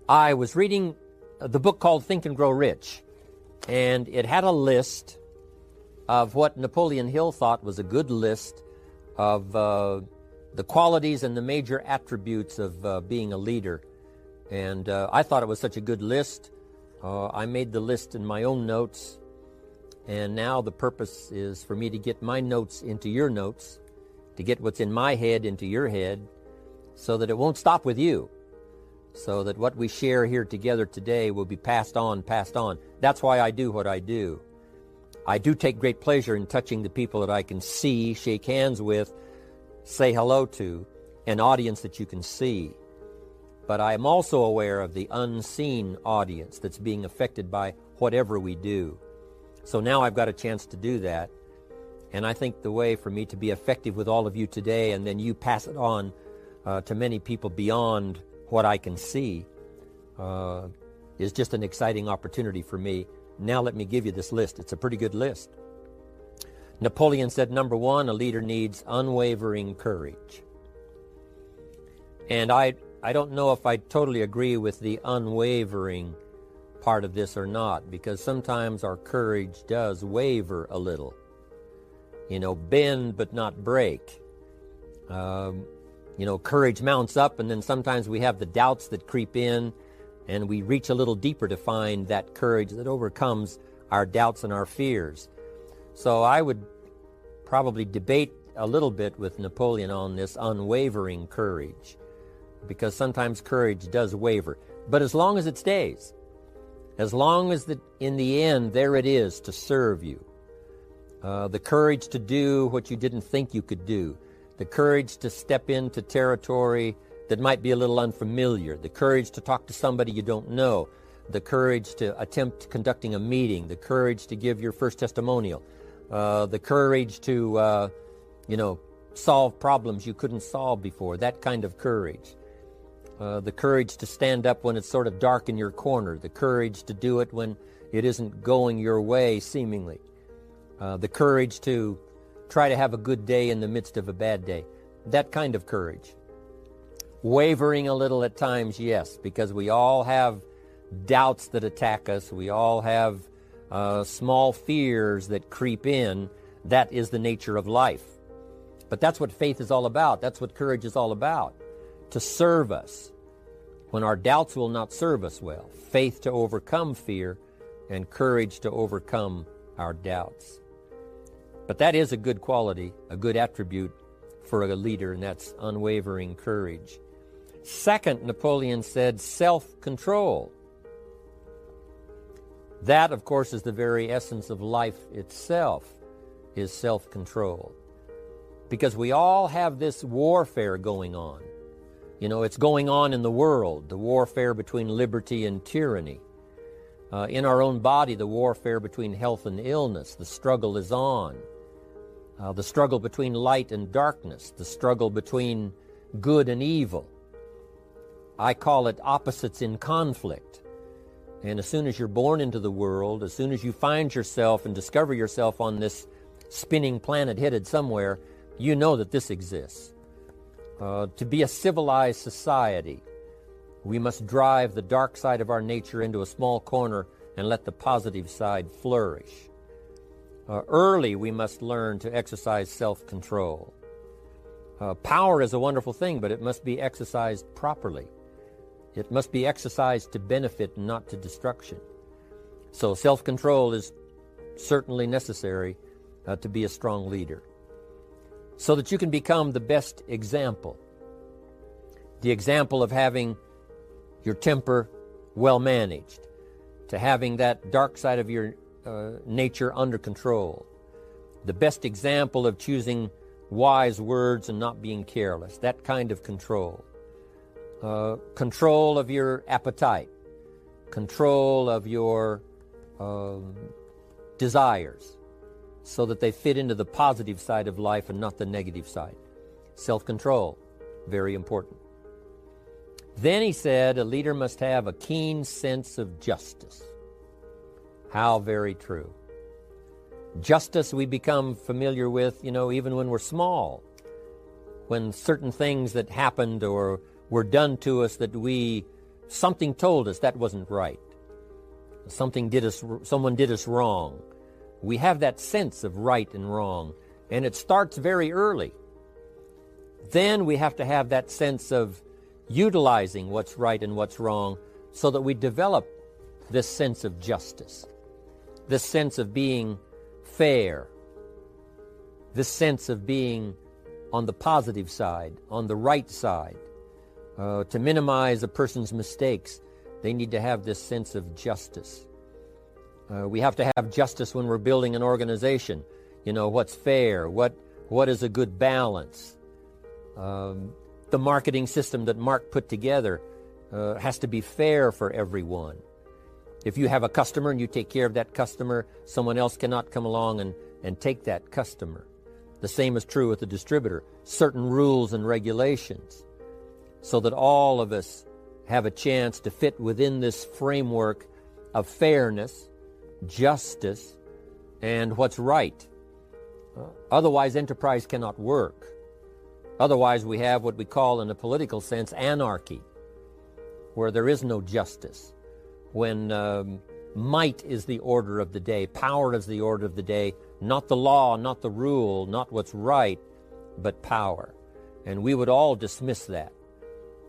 I was reading the book called Think and Grow Rich, and it had a list of what Napoleon Hill thought was a good list of the qualities and the major attributes of being a leader. And I thought it was such a good list. I made the list in my own notes, and now the purpose is for me to get my notes into your notes, to get what's in my head into your head, so that it won't stop with you, so that what we share here together today will be passed on, passed on. That's why I do what I do. I do take great pleasure in touching the people that I can see, shake hands with, say hello to, an audience that you can see. But I am also aware of the unseen audience that's being affected by whatever we do. So now I've got a chance to do that. And I think the way for me to be effective with all of you today, and then you pass it on to many people beyond what I can see, is just an exciting opportunity for me. Now let me give you this list. It's a pretty good list. Napoleon said, number one, a leader needs unwavering courage. And I don't know if I totally agree with the unwavering part of this or not, because sometimes our courage does waver a little. Bend but not break. Courage mounts up, and then sometimes we have the doubts that creep in, and we reach a little deeper to find that courage that overcomes our doubts and our fears. So I would probably debate a little bit with Napoleon on this unwavering courage, because sometimes courage does waver. But as long as it stays, as long as in the end there it is to serve you, the courage to do what you didn't think you could do, the courage to step into territory that might be a little unfamiliar, the courage to talk to somebody you don't know, the courage to attempt conducting a meeting, the courage to give your first testimonial, the courage to, solve problems you couldn't solve before, that kind of courage. The courage to stand up when it's sort of dark in your corner, the courage to do it when it isn't going your way, seemingly. The courage to try to have a good day in the midst of a bad day, that kind of courage. Wavering a little at times, yes, because we all have doubts that attack us. We all have small fears that creep in. That is the nature of life. But that's what faith is all about. That's what courage is all about. To serve us when our doubts will not serve us well. Faith to overcome fear, and courage to overcome our doubts. But that is a good quality, a good attribute for a leader, and that's unwavering courage. Second, Napoleon said self-control. That, of course, is the very essence of life itself, is self-control. Because we all have this warfare going on. It's going on in the world, the warfare between liberty and tyranny. In our own body, the warfare between health and illness, the struggle is on. The struggle between light and darkness, the struggle between good and evil. I call it opposites in conflict. And as soon as you're born into the world, as soon as you find yourself and discover yourself on this spinning planet headed somewhere, you know that this exists. To be a civilized society, we must drive the dark side of our nature into a small corner and let the positive side flourish. Early, we must learn to exercise self-control. Power is a wonderful thing, but it must be exercised properly. It must be exercised to benefit and not to destruction. So self-control is certainly necessary to be a strong leader, so that you can become the best example. The example of having your temper well managed, to having that dark side of your nature under control. The best example of choosing wise words and not being careless, that kind of control. Control of your appetite, control of your desires, so that they fit into the positive side of life and not the negative side. Self-control, very important. Then he said a leader must have a keen sense of justice. How very true. Justice we become familiar with, even when we're small. When certain things that happened or were done to us that we something told us that wasn't right. Someone did us wrong. We have that sense of right and wrong, and it starts very early. Then we have to have that sense of utilizing what's right and what's wrong so that we develop this sense of justice, this sense of being fair, this sense of being on the positive side, on the right side. To minimize a person's mistakes, they need to have this sense of justice. We have to have justice when we're building an organization. You know, what's fair, what is a good balance. The marketing system that Mark put together has to be fair for everyone. If you have a customer and you take care of that customer, someone else cannot come along and take that customer. The same is true with the distributor. Certain rules and regulations so that all of us have a chance to fit within this framework of fairness, justice, and what's right. Otherwise, enterprise cannot work. Otherwise, we have what we call, in a political sense, anarchy, where there is no justice. When might is the order of the day, power is the order of the day, not the law, not the rule, not what's right, but power. And we would all dismiss that.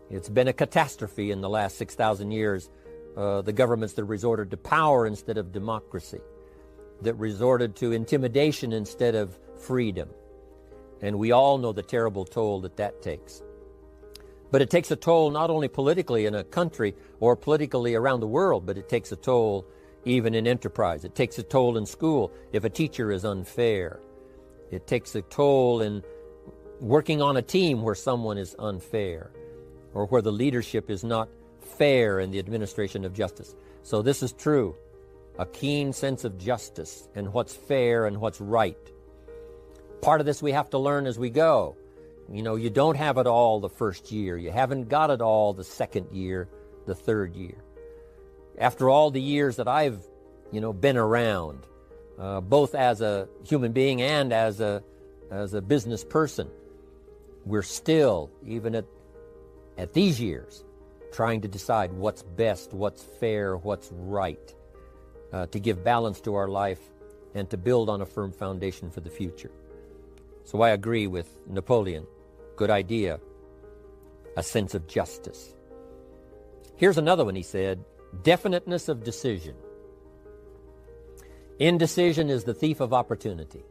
It's been a catastrophe in the last 6,000 years, the governments that resorted to power instead of democracy, that resorted to intimidation instead of freedom. And we all know the terrible toll that takes. But it takes a toll not only politically in a country or politically around the world, but it takes a toll even in enterprise. It takes a toll in school if a teacher is unfair. It takes a toll in working on a team where someone is unfair or where the leadership is not fair in the administration of justice. So this is true, a keen sense of justice and what's fair and what's right. Part of this we have to learn as we go. You know, you don't have it all the first year. You haven't got it all the second year, the third year. After all the years that I've, been around, both as a human being and as a business person, we're still, even at these years, trying to decide what's best, what's fair, what's right, to give balance to our life and to build on a firm foundation for the future. So I agree with Napoleon. Good idea. A sense of justice. Here's another one, he said. Definiteness of decision. Indecision is the thief of opportunity.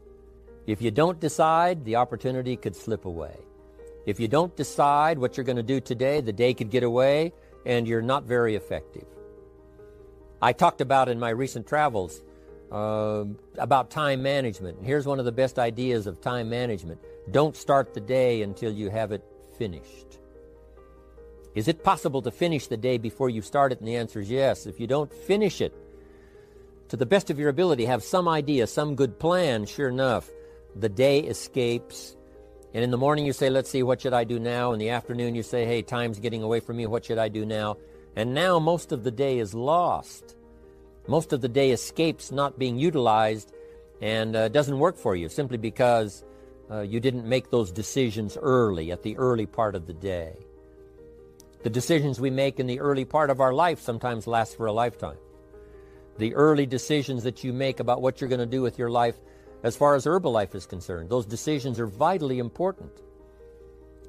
If you don't decide, the opportunity could slip away. If you don't decide what you're going to do today, the day could get away and you're not very effective. I talked about in my recent travels about time management. And here's one of the best ideas of time management. Don't start the day until you have it finished. Is it possible to finish the day before you start it? And the answer is yes. If you don't finish it to the best of your ability, have some idea, some good plan, sure enough, the day escapes. And in the morning you say, let's see, what should I do now? In the afternoon you say, hey, time's getting away from me, what should I do now? And now most of the day is lost. Most of the day escapes not being utilized and doesn't work for you simply because you didn't make those decisions early, at the early part of the day. The decisions we make in the early part of our life sometimes last for a lifetime. The early decisions that you make about what you're going to do with your life as far as Herbalife is concerned, those decisions are vitally important.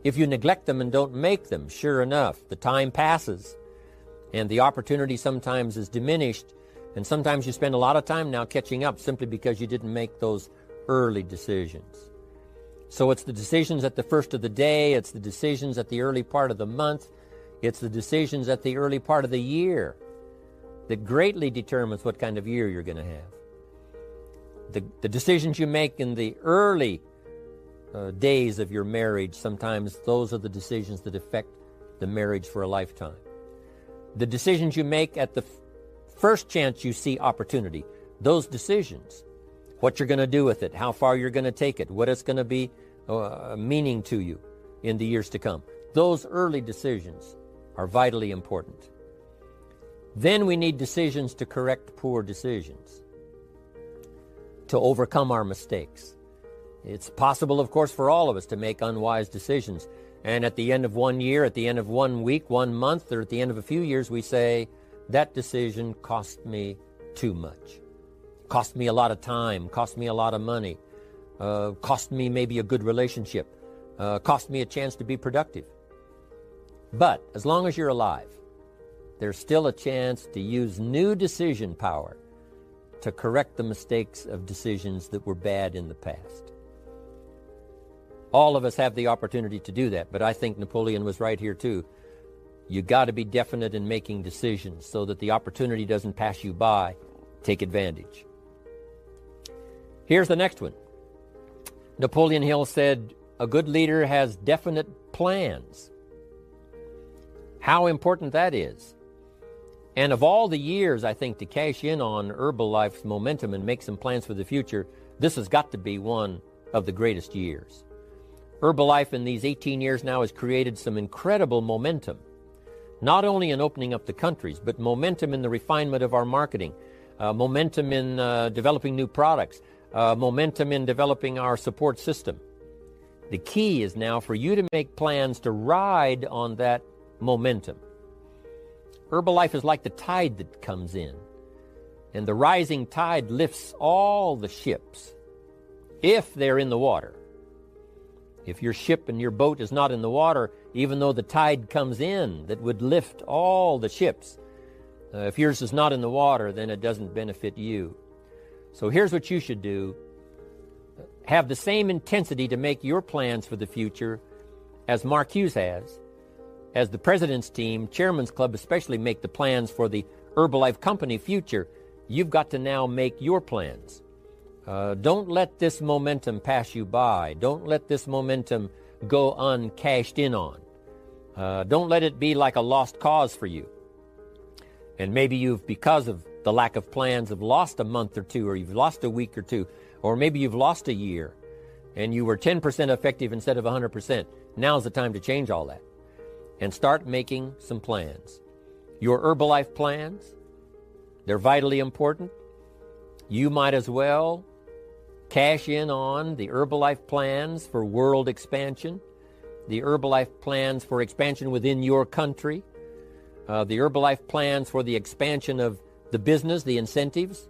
If you neglect them and don't make them, sure enough, the time passes and the opportunity sometimes is diminished, and sometimes you spend a lot of time now catching up simply because you didn't make those early decisions. So it's the decisions at the first of the day, it's the decisions at the early part of the month, it's the decisions at the early part of the year that greatly determines what kind of year you're going to have. The decisions you make in the early days of your marriage, sometimes those are the decisions that affect the marriage for a lifetime. The decisions you make at the first chance you see opportunity, those decisions, what you're going to do with it, how far you're going to take it, what it's going to be meaning to you in the years to come. Those early decisions are vitally important. Then we need decisions to correct poor decisions, to overcome our mistakes. It's possible, of course, for all of us to make unwise decisions. And at the end of 1 year, at the end of 1 week, 1 month, or at the end of a few years, we say, that decision cost me too much. Cost me a lot of time, cost me a lot of money, cost me maybe a good relationship, cost me a chance to be productive. But as long as you're alive, there's still a chance to use new decision power to correct the mistakes of decisions that were bad in the past. All of us have the opportunity to do that, but I think Napoleon was right here too. You got to be definite in making decisions so that the opportunity doesn't pass you by. Take advantage. Here's the next one. Napoleon Hill said, a good leader has definite plans. How important that is. And of all the years, I think, to cash in on Herbalife's momentum and make some plans for the future, this has got to be one of the greatest years. Herbalife in these 18 years now has created some incredible momentum, not only in opening up the countries, but momentum in the refinement of our marketing, momentum in developing new products, momentum in developing our support system. The key is now for you to make plans to ride on that momentum. Herbalife is like the tide that comes in, and the rising tide lifts all the ships, if they're in the water. If your ship and your boat is not in the water, even though the tide comes in that would lift all the ships, if yours is not in the water, then it doesn't benefit you. So here's what you should do. Have the same intensity to make your plans for the future as Mark Hughes has. As the President's Team, Chairman's Club especially, make the plans for the Herbalife Company future, you've got to now make your plans. Don't let this momentum pass you by. Don't let this momentum go uncashed in on. Don't let it be like a lost cause for you. And maybe you've, because of the lack of plans, have lost a month or two, or you've lost a week or two, or maybe you've lost a year, and you were 10% effective instead of 100%. Now's the time to change all that and start making some plans. Your Herbalife plans, they're vitally important. You might as well cash in on the Herbalife plans for world expansion, the Herbalife plans for expansion within your country, the Herbalife plans for the expansion of the business, the incentives.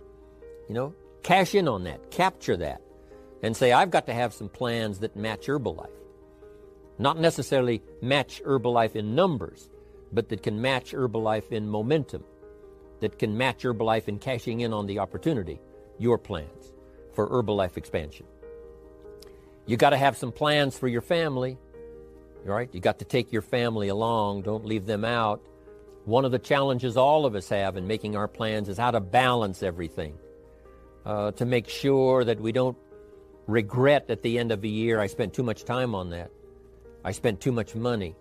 Cash in on that, capture that, and say, I've got to have some plans that match Herbalife. Not necessarily match Herbalife in numbers, but that can match Herbalife in momentum, that can match Herbalife in cashing in on the opportunity, your plans for Herbalife expansion. You got to have some plans for your family, right? You got to take your family along. Don't leave them out. One of the challenges all of us have in making our plans is how to balance everything, to make sure that we don't regret at the end of the year, I spent too much time on that. I spent too much money.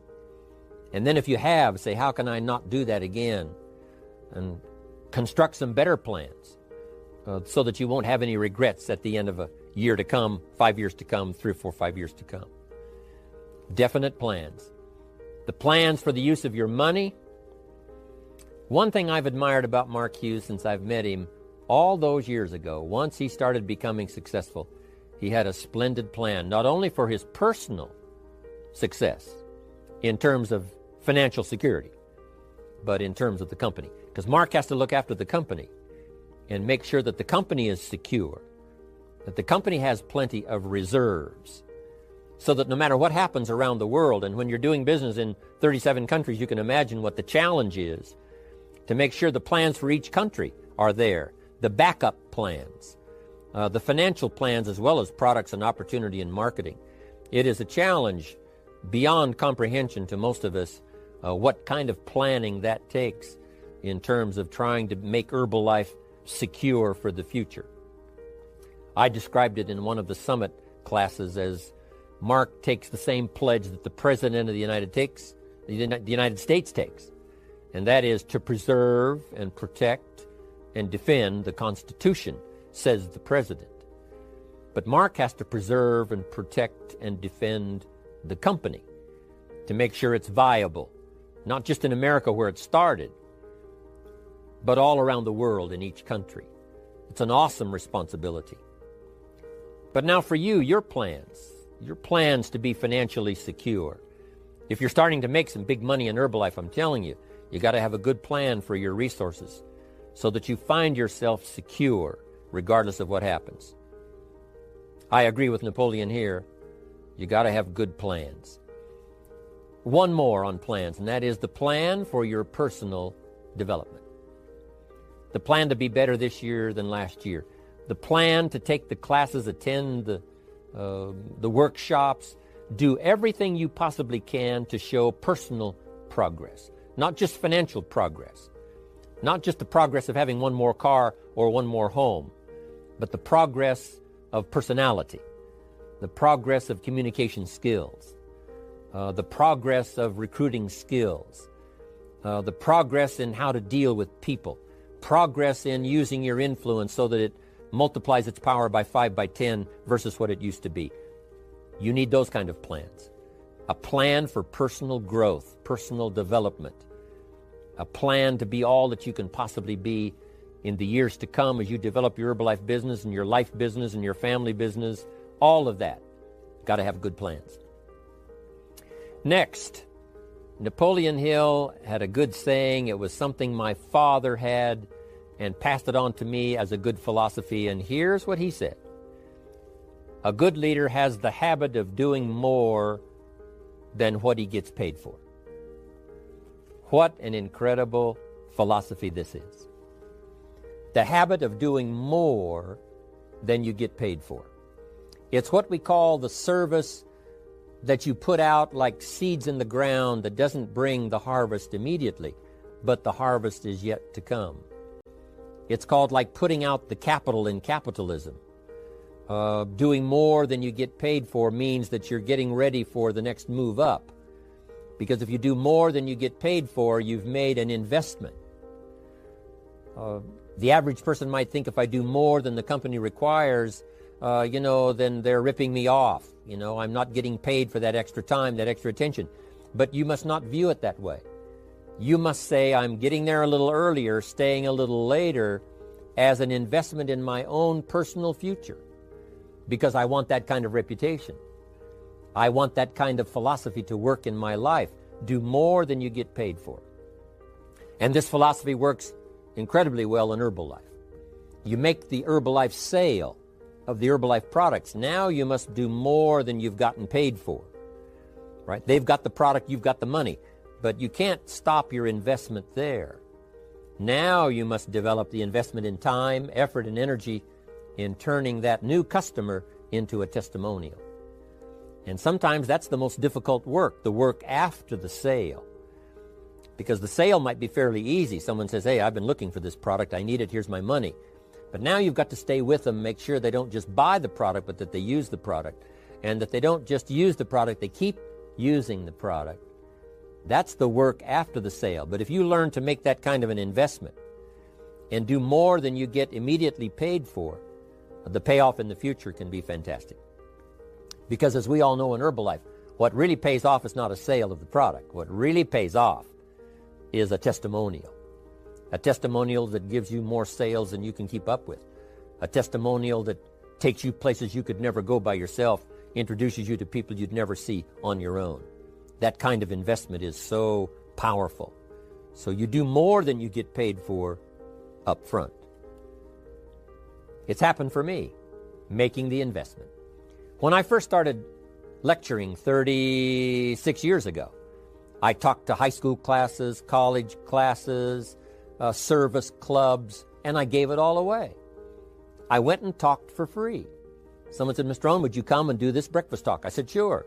And then if you have, say, how can I not do that again? And construct some better plans so that you won't have any regrets at the end of a year to come, 5 years to come, 3 or 4, 5 years to come. Definite plans. The plans for the use of your money. One thing I've admired about Mark Hughes since I've met him all those years ago, once he started becoming successful, he had a splendid plan, not only for his personal success in terms of financial security, but in terms of the company. Because Mark has to look after the company and make sure that the company is secure, that the company has plenty of reserves, so that no matter what happens around the world, and when you're doing business in 37 countries, you can imagine what the challenge is to make sure the plans for each country are there, the backup plans, the financial plans, as well as products and opportunity and marketing. It is a challenge beyond comprehension to most of us, what kind of planning that takes in terms of trying to make Herbalife secure for the future. I described it in one of the summit classes as Mark takes the same pledge that the President of the United States takes, and that is to preserve and protect and defend the Constitution, says the President. But Mark has to preserve and protect and defend the company to make sure it's viable, not just in America where it started, but all around the world in each country. It's an awesome responsibility. But now for you, your plans to be financially secure. If you're starting to make some big money in Herbalife, I'm telling you, you got to have a good plan for your resources so that you find yourself secure regardless of what happens. I agree with Napoleon here. You got to have good plans. One more on plans, and that is the plan for your personal development. The plan to be better this year than last year. The plan to take the classes, attend the workshops, do everything you possibly can to show personal progress, not just financial progress, not just the progress of having one more car or one more home, but the progress of personality, the progress of communication skills, the progress of recruiting skills, the progress in how to deal with people, progress in using your influence so that it multiplies its power by 5 by 10 versus what it used to be. You need those kind of plans. A plan for personal growth, personal development, a plan to be all that you can possibly be in the years to come as you develop your Herbalife business and your life business and your family business, all of that. Got to have good plans. Next, Napoleon Hill had a good saying. It was something my father had and passed it on to me as a good philosophy. And here's what he said. A good leader has the habit of doing more than what he gets paid for. What an incredible philosophy this is. The habit of doing more than you get paid for. It's what we call the service that you put out like seeds in the ground that doesn't bring the harvest immediately, but the harvest is yet to come. It's called like putting out the capital in capitalism. Doing more than you get paid for means that you're getting ready for the next move up. Because if you do more than you get paid for, you've made an investment. The average person might think if I do more than the company requires, then they're ripping me off. I'm not getting paid for that extra time, that extra attention. But you must not view it that way. You must say, I'm getting there a little earlier, staying a little later, as an investment in my own personal future. Because I want that kind of reputation. I want that kind of philosophy to work in my life. Do more than you get paid for. And this philosophy works incredibly well in Herbalife. You make the Herbalife sale of the Herbalife products. Now you must do more than you've gotten paid for. Right? They've got the product, you've got the money. But you can't stop your investment there. Now you must develop the investment in time, effort, and energy in turning that new customer into a testimonial. And sometimes that's the most difficult work, the work after the sale. Because the sale might be fairly easy. Someone says, hey, I've been looking for this product, I need it, here's my money. But now you've got to stay with them, make sure they don't just buy the product, but that they use the product. And that they don't just use the product, they keep using the product. That's the work after the sale. But if you learn to make that kind of an investment and do more than you get immediately paid for, the payoff in the future can be fantastic. Because as we all know in Herbalife, what really pays off is not a sale of the product. What really pays off is a testimonial. A testimonial that gives you more sales than you can keep up with. A testimonial that takes you places you could never go by yourself, introduces you to people you'd never see on your own. That kind of investment is so powerful. So you do more than you get paid for up front. It's happened for me, making the investment. When I first started lecturing 36 years ago, I talked to high school classes, college classes, service clubs, and I gave it all away. I went and talked for free. Someone said, Mr. Rohn, would you come and do this breakfast talk? I said, sure.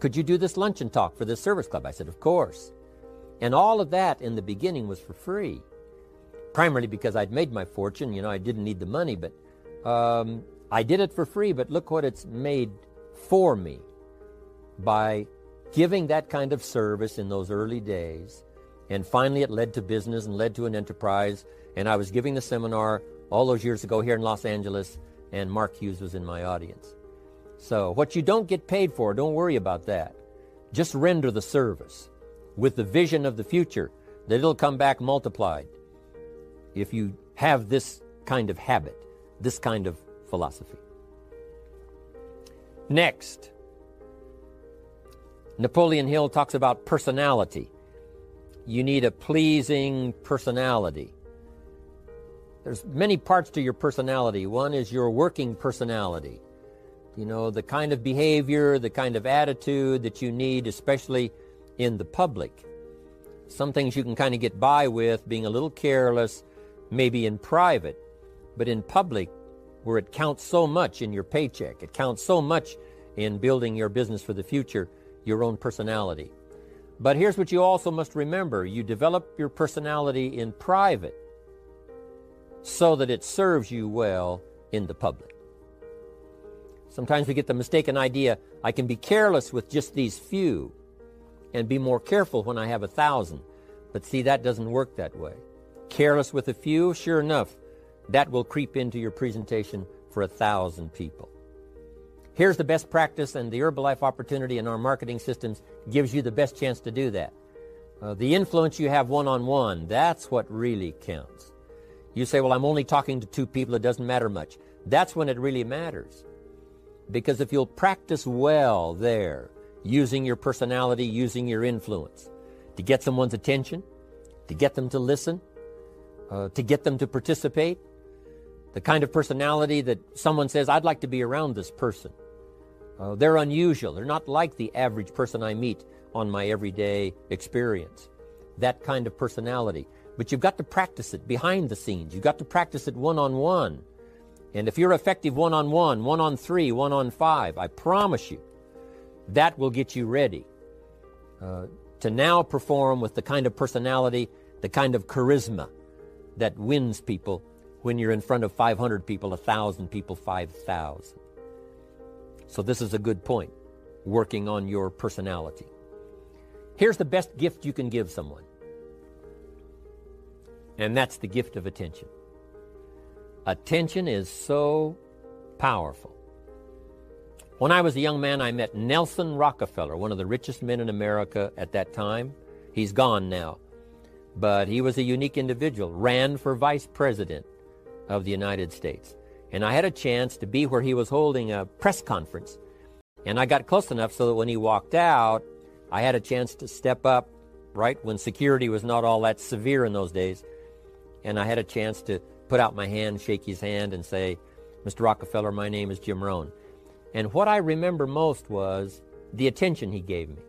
Could you do this luncheon talk for this service club? I said, of course. And all of that in the beginning was for free. Primarily because I'd made my fortune. I didn't need the money, but I did it for free. But look what it's made for me by giving that kind of service in those early days. And finally it led to business and led to an enterprise. And I was giving the seminar all those years ago here in Los Angeles, and Mark Hughes was in my audience. So what you don't get paid for, don't worry about that. Just render the service with the vision of the future that it'll come back multiplied if you have this kind of habit, this kind of philosophy. Next, Napoleon Hill talks about personality. You need a pleasing personality. There's many parts to your personality. One is your working personality. The kind of behavior, the kind of attitude that you need, especially in the public. Some things you can kind of get by with, being a little careless, maybe in private, but in public, where it counts so much in your paycheck, it counts so much in building your business for the future, your own personality. But here's what you also must remember. You develop your personality in private so that it serves you well in the public. Sometimes we get the mistaken idea, I can be careless with just these few and be more careful when I have 1,000. But see, that doesn't work that way. Careless with a few, sure enough, that will creep into your presentation for 1,000 people. Here's the best practice, and the Herbalife opportunity in our marketing systems gives you the best chance to do that. The influence you have one-on-one, that's what really counts. You say, well, I'm only talking to 2 people, it doesn't matter much. That's when it really matters. Because if you'll practice well there, using your personality, using your influence, to get someone's attention, to get them to listen, to get them to participate, the kind of personality that someone says, I'd like to be around this person. They're unusual. They're not like the average person I meet on my everyday experience. That kind of personality. But you've got to practice it behind the scenes. You've got to practice it one-on-one. And if you're effective one-on-one, 1-on-3, 1-on-5, I promise you, that will get you ready to now perform with the kind of personality, the kind of charisma that wins people when you're in front of 500 people, 1,000 people, 5,000. So this is a good point, working on your personality. Here's the best gift you can give someone, and that's the gift of attention. Attention is so powerful. When I was a young man, I met Nelson Rockefeller, one of the richest men in America at that time. He's gone now, but he was a unique individual, ran for vice president of the United States. And I had a chance to be where he was holding a press conference. And I got close enough so that when he walked out, I had a chance to step up, right, when security was not all that severe in those days. And I had a chance to put out my hand, shake his hand, and say, Mr. Rockefeller, my name is Jim Rohn. And what I remember most was the attention he gave me.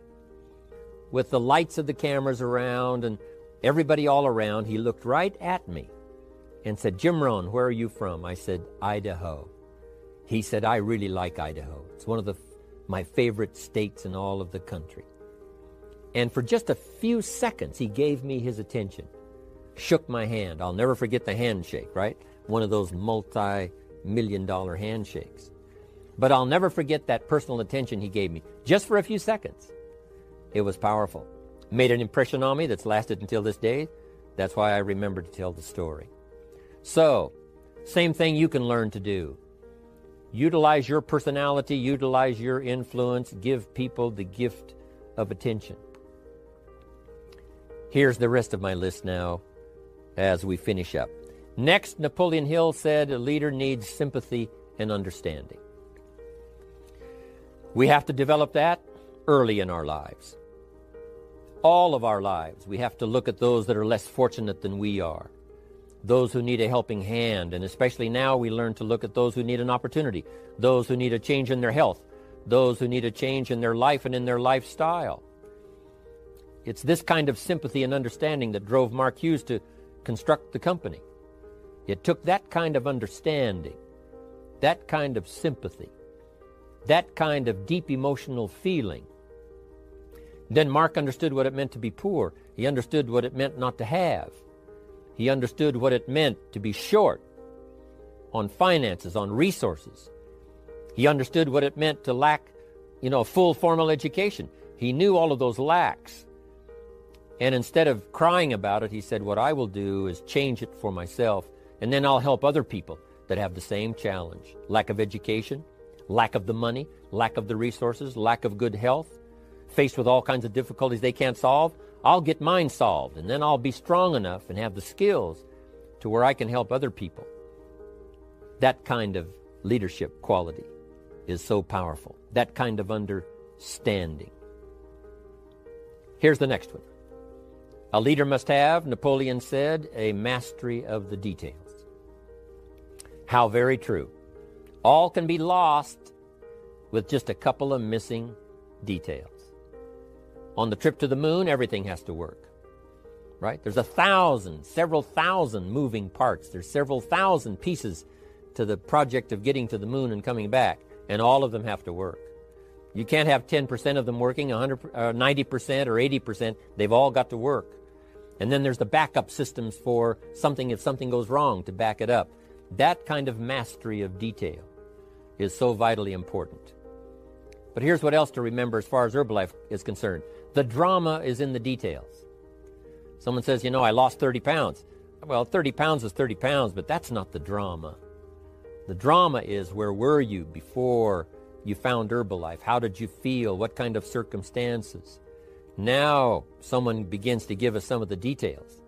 With the lights of the cameras around and everybody all around, he looked right at me and said, Jim Rohn, where are you from? I said, Idaho. He said, I really like Idaho. It's one of my favorite states in all of the country. And for just a few seconds, he gave me his attention, shook my hand. I'll never forget the handshake, right? One of those multi-million-dollar handshakes. But I'll never forget that personal attention he gave me, just for a few seconds. It was powerful. Made an impression on me that's lasted until this day. That's why I remember to tell the story. So, same thing you can learn to do. Utilize your personality, utilize your influence, give people the gift of attention. Here's the rest of my list now as we finish up. Next, Napoleon Hill said a leader needs sympathy and understanding. We have to develop that early in our lives. All of our lives, we have to look at those that are less fortunate than we are, those who need a helping hand, and especially now we learn to look at those who need an opportunity, those who need a change in their health, those who need a change in their life and in their lifestyle. It's this kind of sympathy and understanding that drove Mark Hughes to construct the company. It took that kind of understanding, that kind of sympathy, that kind of deep emotional feeling. Then Mark understood what it meant to be poor. He understood what it meant not to have. He understood what it meant to be short on finances, on resources. He understood what it meant to lack, full formal education. He knew all of those lacks. And instead of crying about it, he said, what I will do is change it for myself, and then I'll help other people that have the same challenge. Lack of education, lack of the money, lack of the resources, lack of good health, faced with all kinds of difficulties they can't solve. I'll get mine solved, and then I'll be strong enough and have the skills to where I can help other people. That kind of leadership quality is so powerful. That kind of understanding. Here's the next one. A leader must have, Napoleon said, a mastery of the details. How very true. All can be lost with just a couple of missing details. On the trip to the moon, everything has to work, right? There's several thousand moving parts. There's several thousand pieces to the project of getting to the moon and coming back, and all of them have to work. You can't have 10% of them working, 90% or 80%. They've all got to work. And then there's the backup systems for something if something goes wrong to back it up. That kind of mastery of detail is so vitally important. But here's what else to remember as far as Herbalife is concerned. The drama is in the details. Someone says, I lost 30 pounds. Well, 30 pounds is 30 pounds, but that's not the drama. The drama is, where were you before you found Herbalife? How did you feel? What kind of circumstances? Now someone begins to give us some of the details.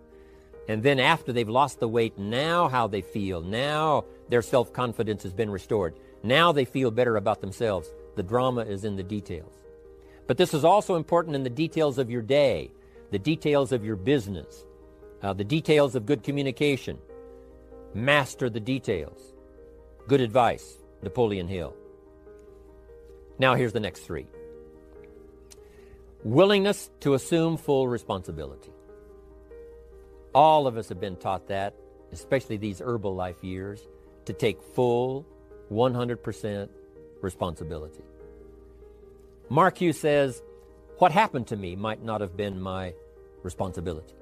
And then after they've lost the weight, now how they feel. Now their self-confidence has been restored. Now they feel better about themselves. The drama is in the details. But this is also important in the details of your day, the details of your business, the details of good communication. Master the details. Good advice, Napoleon Hill. Now here's the next three. Willingness to assume full responsibility. All of us have been taught that, especially these Herbalife years, to take full 100% responsibility. Mark Hughes says, what happened to me might not have been my responsibility,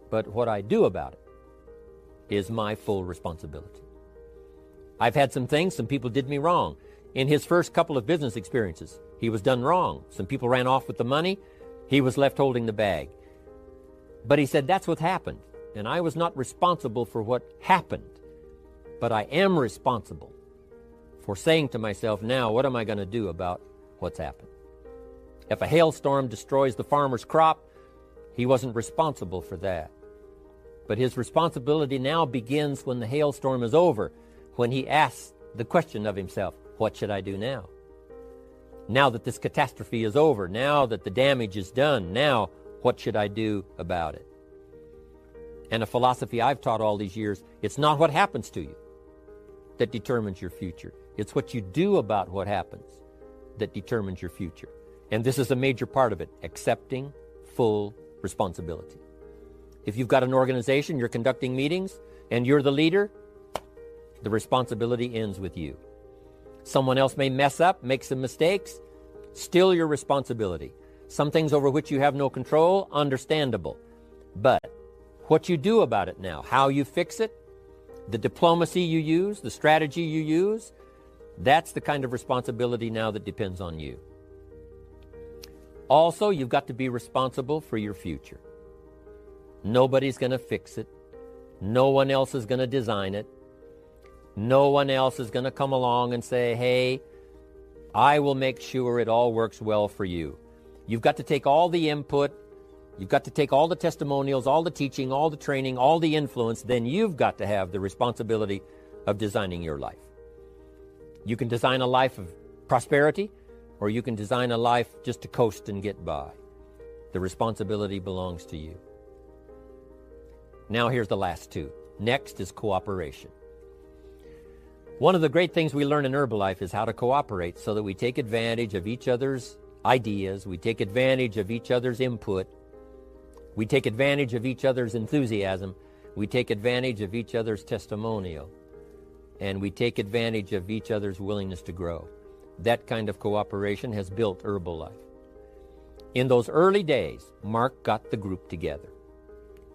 but what I do about it is my full responsibility. I've had some people did me wrong. In his first couple of business experiences, he was done wrong. Some people ran off with the money. He was left holding the bag. But he said, that's what happened. And I was not responsible for what happened. But I am responsible for saying to myself, now, what am I going to do about what's happened? If a hailstorm destroys the farmer's crop, he wasn't responsible for that. But his responsibility now begins when the hailstorm is over, when he asks the question of himself, what should I do now? Now that this catastrophe is over, now that the damage is done, now what should I do about it? And a philosophy I've taught all these years, it's not what happens to you that determines your future. It's what you do about what happens that determines your future. And this is a major part of it, accepting full responsibility. If you've got an organization, you're conducting meetings, and you're the leader, the responsibility ends with you. Someone else may mess up, make some mistakes, still your responsibility. Some things over which you have no control, understandable. But what you do about it now, how you fix it, the diplomacy you use, the strategy you use, that's the kind of responsibility now that depends on you. Also, you've got to be responsible for your future. Nobody's going to fix it. No one else is going to design it. No one else is going to come along and say, hey, I will make sure it all works well for you. You've got to take all the input. You've got to take all the testimonials, all the teaching, all the training, all the influence. Then you've got to have the responsibility of designing your life. You can design a life of prosperity, or you can design a life just to coast and get by. The responsibility belongs to you. Now here's the last two. Next is cooperation. One of the great things we learn in Herbalife is how to cooperate so that we take advantage of each other's ideas, we take advantage of each other's input, we take advantage of each other's enthusiasm, we take advantage of each other's testimonial, and we take advantage of each other's willingness to grow. That kind of cooperation has built Herbalife. In those early days, Mark got the group together.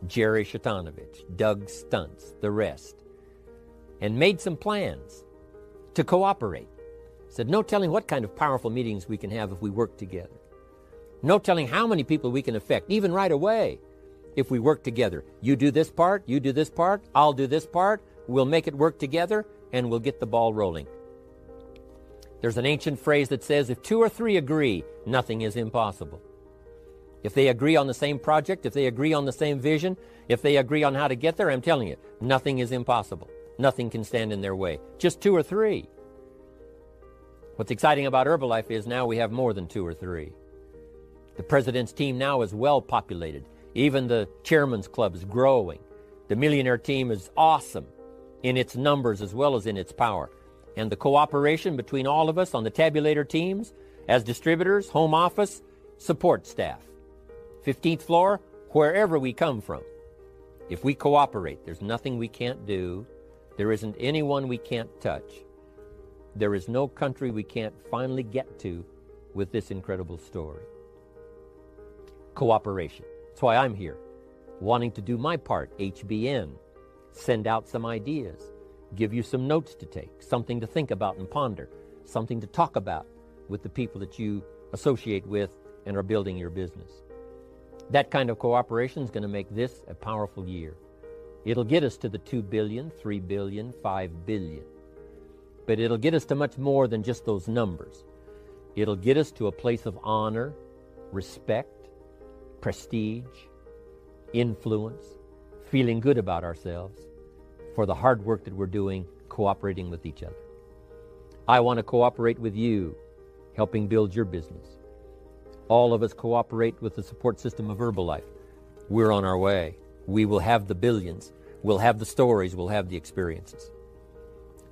Jerry Shatanovich, Doug Stuntz, the rest, and made some plans to cooperate. Said, no telling what kind of powerful meetings we can have if we work together. No telling how many people we can affect, even right away, if we work together. You do this part, you do this part, I'll do this part, we'll make it work together, and we'll get the ball rolling. There's an ancient phrase that says, if two or three agree, nothing is impossible. If they agree on the same project, if they agree on the same vision, if they agree on how to get there, I'm telling you, nothing is impossible. Nothing can stand in their way. Just two or three. What's exciting about Herbalife is now we have more than two or three. The president's team now is well populated. Even the chairman's club is growing. The millionaire team is awesome in its numbers as well as in its power. And the cooperation between all of us on the tabulator teams, as distributors, home office, support staff, 15th floor, wherever we come from. If we cooperate, there's nothing we can't do. There isn't anyone we can't touch. There is no country we can't finally get to with this incredible story. Cooperation. That's why I'm here, wanting to do my part, HBN, send out some ideas, give you some notes to take, something to think about and ponder, something to talk about with the people that you associate with and are building your business. That kind of cooperation is going to make this a powerful year. It'll get us to the 2 billion, 3 billion, 5 billion. But it'll get us to much more than just those numbers. It'll get us to a place of honor, respect, prestige, influence, feeling good about ourselves for the hard work that we're doing, cooperating with each other. I want to cooperate with you, helping build your business. All of us cooperate with the support system of Herbalife. We're on our way. We will have the billions. We'll have the stories. We'll have the experiences.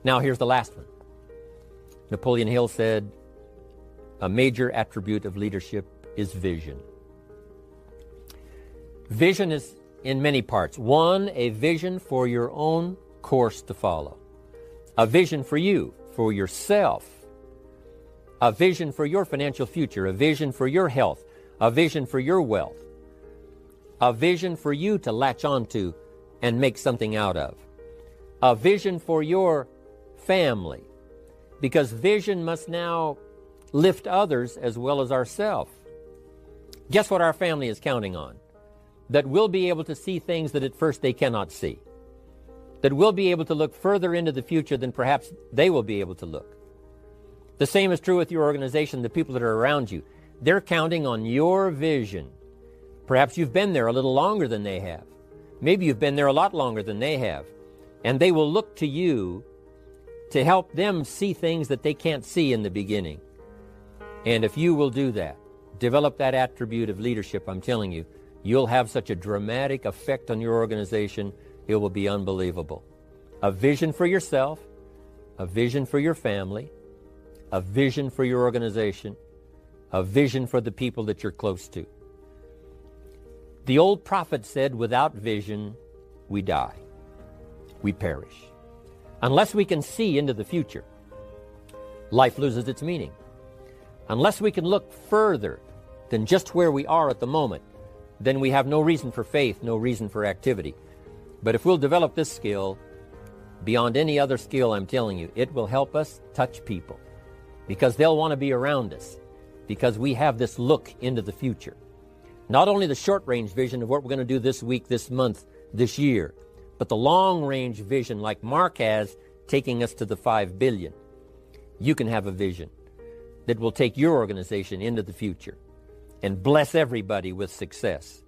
Now here's the last one. Napoleon Hill said, a major attribute of leadership is vision. Vision is in many parts. One, a vision for your own course to follow. A vision for you, for yourself. A vision for your financial future. A vision for your health. A vision for your wealth. A vision for you to latch onto and make something out of. A vision for your family. Because vision must now lift others as well as ourselves. Guess what our family is counting on? That we'll be able to see things that at first they cannot see. That we'll be able to look further into the future than perhaps they will be able to look. The same is true with your organization, the people that are around you. They're counting on your vision. Perhaps you've been there a little longer than they have. Maybe you've been there a lot longer than they have. And they will look to you to help them see things that they can't see in the beginning. And if you will do that, develop that attribute of leadership, I'm telling you, you'll have such a dramatic effect on your organization, it will be unbelievable. A vision for yourself, a vision for your family, a vision for your organization, a vision for the people that you're close to. The old prophet said, without vision, we die. We perish. Unless we can see into the future, life loses its meaning. Unless we can look further than just where we are at the moment, then we have no reason for faith, no reason for activity. But if we'll develop this skill, beyond any other skill, I'm telling you, it will help us touch people because they'll want to be around us because we have this look into the future. Not only the short-range vision of what we're going to do this week, this month, this year, but the long-range vision like Mark has, taking us to the 5 billion. You can have a vision that will take your organization into the future and bless everybody with success.